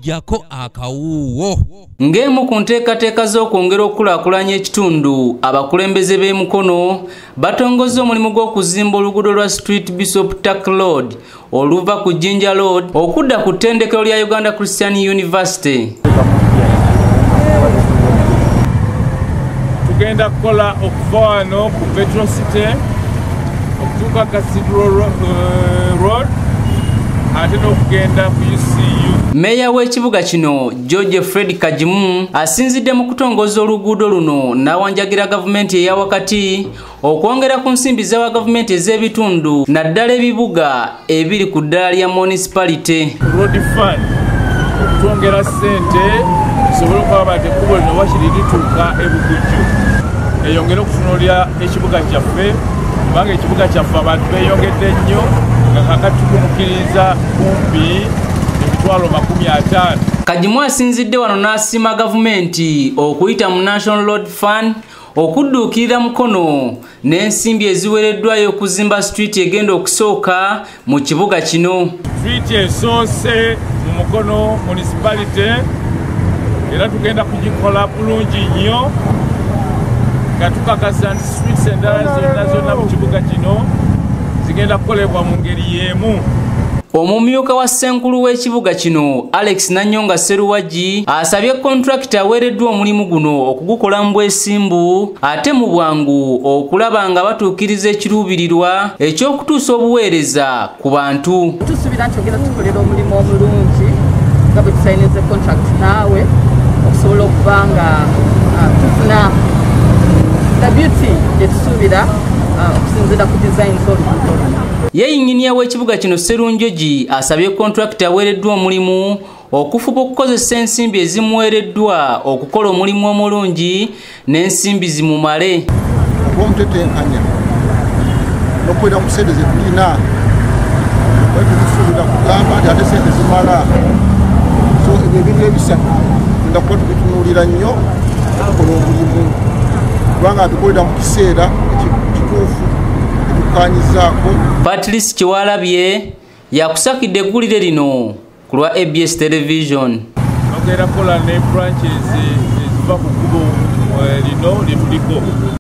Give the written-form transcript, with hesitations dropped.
jako akawuwo. Ng'emu ku nteekateeka z'okwongera okukulaakulanya ekitundu, abakulembeze b'emikono batongozza omulimu gw'okuzimba oluguudo lwa Street Bishop Tuck Road oluva ku Jinja Road okudda ku ttendekero lya Uganda Christian University. Tugenda kukola okuva wano ku Petro City okutuuka Cathedral Road ate n'okugenda ku UCU. Meya w'ekibuga kino George Fred Kajimu asinzidde mu kutongoza oluguudo luno n'awanjagira gavumenti eya wakati okwongera ku nsimbi za gavumenti ez'ebitundu naddala ebibuga ebiri ku ddala lya municipality. Road fund okutwongera ssente tusobole okuba nti ekkubo lino wakiri lituuka ebugujju eyongere okutunuulira ekibuga kyaffe kubanga ekibuga kyaffe abantu beeyongedde nnyo nga kakati tukumukkiriza kumpi emitwalo 50. Kajimu asinzidde wano n'asiima gavumenti okuyita mu National Road Fund okudduukirira mukono n'ensimbi eziweereddwayo okuzimba street egenda okusooka mu kibuga kino. Street esoose mu mukono municipality era tugenda kugikola bulungi nnyo nga tukakasa nti streets endala zonna mu kibuga kino zigenda kukolebwa mu ngeri y'emu. Omumyuka wa Ssenkulu w'ekibuga kino Alex Nanyonga Seruwaji asabye kontrakita aweereddwa omulimu guno okugukola mu bwesimbu ate mu bwangu okulaba nga batuukiriza ekiruubirirwa eky'okutuusa obuweereza ku bantu. Tusuubira nti ogenda tukolera omulimu omulungi nga bwe tusayinize contract naawe okusobola okuba nga tufuna the beauty gye tusuubira okusinziira ku design z'oluguudo. Yeyinginiya w'ekibuga kino Serunjogi asabye kontrakita aweereddwa omulimu okufuba okukozesa ensimbi ezimuweereddwa okukola omulimu omulungi n'ensimbi zimumale. Okutetenkanya n'okwera mu ssente ze tulina tusuubira kugamba nti ate ssente zimala so ebyo ebintu ebisatu tugenda kuba tubitunuulira nnyo okukola omulimu kubanga tukolera mu kiseera kituufu etukanyizaako. Patrice Kiwalabye yakusakidde eggulire lino ku lwa ABS Television. Nogera kola ne branches eziva ku kkubo lino lye tuliko.